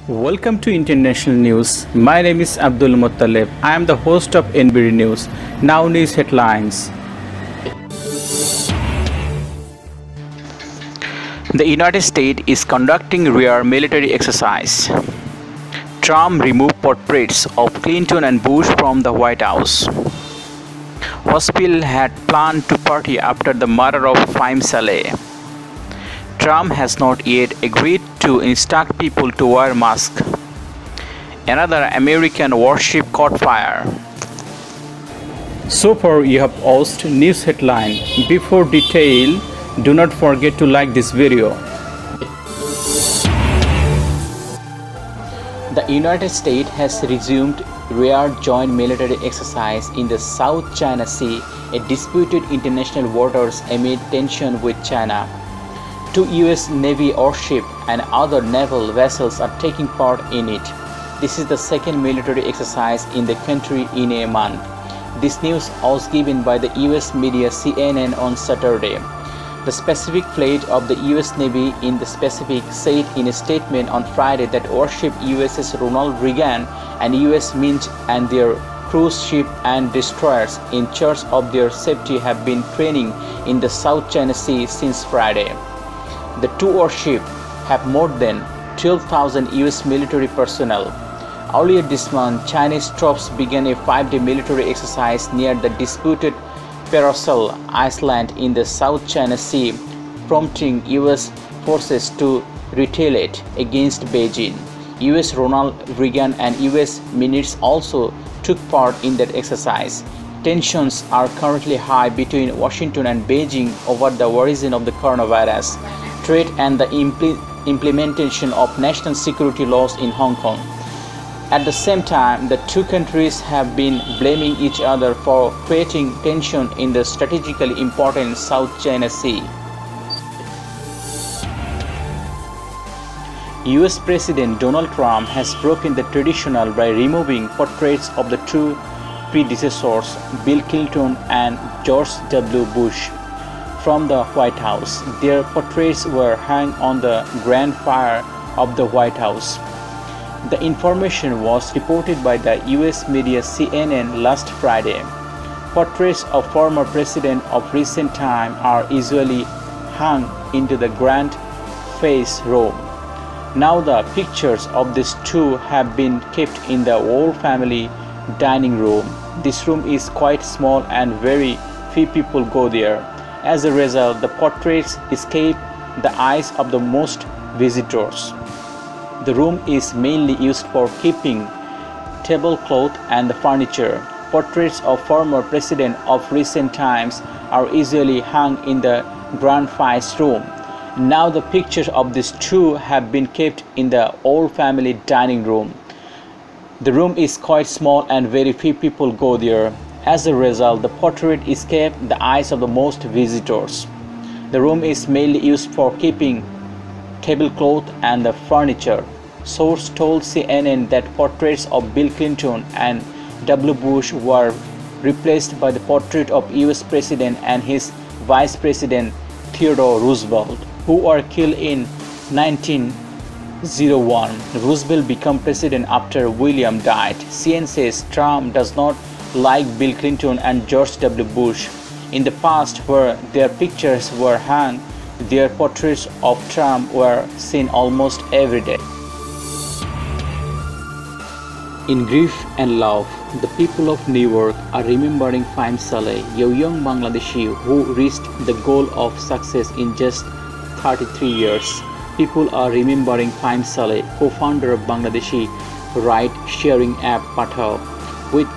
Welcome to International News. My name is Abdul Muttalib. I am the host of NBD News. Now news headlines. The United States is conducting rare military exercise. Trump removed portraits of Clinton and Bush from the White House. Hospital had planned to party after the murder of Fahim Saleh. Trump has not yet agreed to instruct people to wear masks. Another American warship caught fire. So far you have watched news headline. Before detail, do not forget to like this video. The United States has resumed rare joint military exercise in the South China Sea, a disputed international waters amid tension with China. Two US Navy warships and other naval vessels are taking part in it. This is the second military exercise in the country in a month. This news was given by the US media CNN on Saturday. The specific fleet of the US Navy in the Pacific said in a statement on Friday that warship USS Ronald Reagan and US Mint and their cruise ship and destroyers in charge of their safety have been training in the South China Sea since Friday. The two warships have more than 12,000 US military personnel. Earlier this month, Chinese troops began a 5-day military exercise near the disputed ANTI-PIRACY Island in the South China Sea, prompting US forces to retaliate against Beijing. US Ronald Reagan and US Mint also took part in that exercise. Tensions are currently high between Washington and Beijing over the origin of the coronavirus threat and the implementation of national security laws in Hong Kong. At the same time, the two countries have been blaming each other for creating tension in the strategically important South China Sea. US President Donald Trump has broken the tradition by removing portraits of the two predecessors, Bill Clinton and George W. Bush, from the White House. Their portraits were hung on the grand fire of the White House. The information was reported by the US media CNN last Friday. Portraits of former presidents of recent time are usually hung into the grand face room. Now the pictures of these two have been kept in the whole family dining room. This room is quite small and very few people go there. As a result, the portraits escape the eyes of the most visitors. The room is mainly used for keeping tablecloth and furniture. Portraits of former presidents of recent times are usually hung in the grand face room. Now the pictures of these two have been kept in the whole family dining room. The room is quite small and very few people go there. As a result, the portrait escaped the eyes of the most visitors. The room is mainly used for keeping tablecloth and the furniture. Source told CNN that portraits of Bill Clinton and W. Bush were replaced by the portrait of US President and his Vice President Theodore Roosevelt, who were killed in 1901. Roosevelt became president after William died. CNN says Trump does not like Bill Clinton and George W. Bush. In the past, where their pictures were hung, their portraits of Trump were seen almost every day. In grief and love, the people of New York are remembering Fahim Saleh, a young Bangladeshi who reached the goal of success in just 33 years. People are remembering Fahim Saleh, co-founder of Bangladeshi ride-sharing app Pathao, with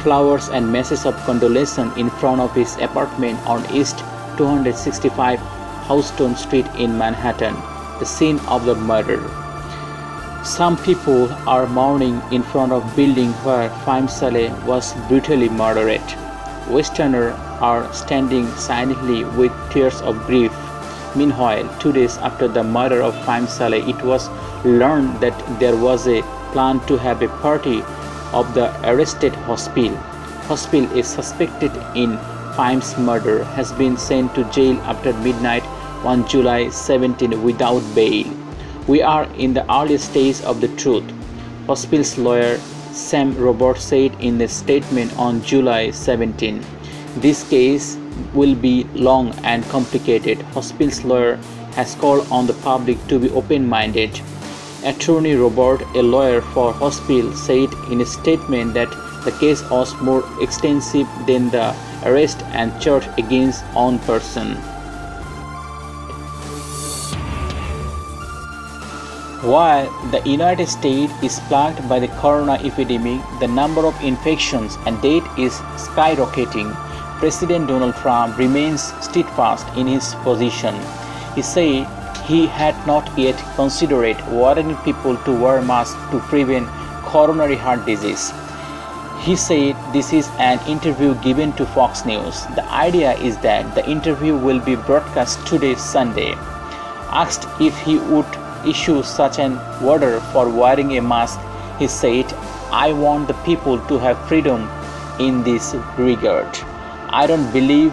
flowers and messages of condolence in front of his apartment on East 265 Houston Street in Manhattan, the scene of the murder. Some people are mourning in front of building where Fahim Saleh was brutally murdered. Westerners are standing silently with tears of grief. Meanwhile, 2 days after the murder of Fahim Saleh, it was learned that there was a plan to have a party of the arrested Hospital. Hospital is suspected in Fahim's murder, has been sent to jail after midnight on July 17 without bail. "We are in the early stage of the truth," hospital's lawyer Sam Roberts said in a statement on July 17. "This case will be long and complicated." Hospital's lawyer has called on the public to be open-minded. Attorney Robert, a lawyer for Hospital, said in a statement that the case was more extensive than the arrest and charge against one person. While the United States is plagued by the corona epidemic, the number of infections and deaths is skyrocketing. President Donald Trump remains steadfast in his position. He said he had not yet considered warning people to wear masks to prevent coronary heart disease. He said this is an interview given to Fox News. The idea is that the interview will be broadcast today, Sunday. Asked if he would issue such an order for wearing a mask, he said, "I want the people to have freedom in this regard. I don't believe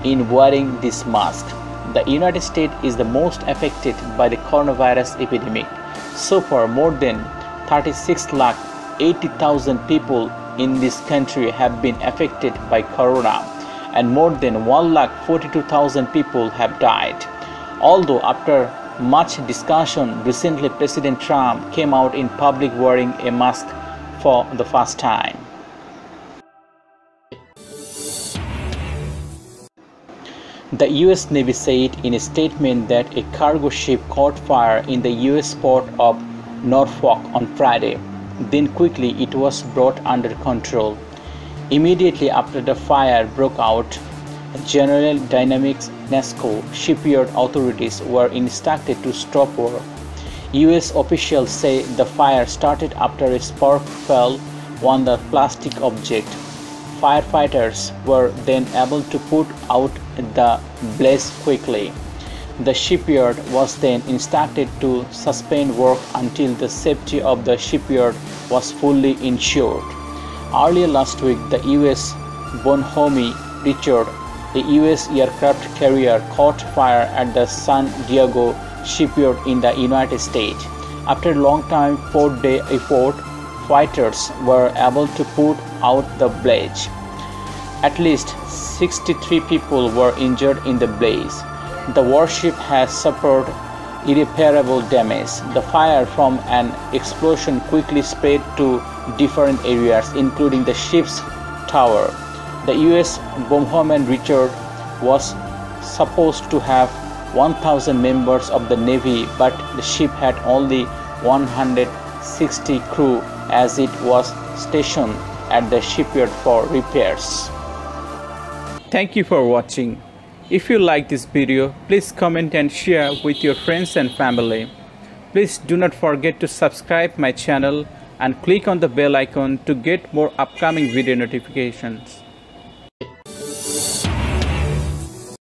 in wearing this mask." The United States is the most affected by the coronavirus epidemic. So far, more than 36,80,000 people in this country have been affected by corona, and more than 1,42,000 people have died. Although after much discussion, recently President Trump came out in public wearing a mask for the first time. The U.S. Navy said in a statement that a cargo ship caught fire in the U.S. port of Norfolk on Friday. Then quickly it was brought under control. Immediately after the fire broke out, General Dynamics NASCO shipyard authorities were instructed to stop work. U.S. officials say the fire started after a spark fell on the plastic object. Firefighters were then able to put out the blaze quickly. The shipyard was then instructed to suspend work until the safety of the shipyard was fully ensured. Earlier last week, the U.S. Bonhomme Richard, a U.S. aircraft carrier, caught fire at the San Diego shipyard in the United States. After a long-time 4-day effort, fighters were able to put out the blaze. At least 63 people were injured in the blaze. The warship has suffered irreparable damage. The fire from an explosion quickly spread to different areas, including the ship's tower. The U.S. Bonhomme Richard was supposed to have 1,000 members of the Navy, but the ship had only 160 crew as it was stationed at the shipyard for repairs. Thank you for watching. If you like this video, please comment and share with your friends and family. Please do not forget to subscribe my channel and click on the bell icon to get more upcoming video notifications.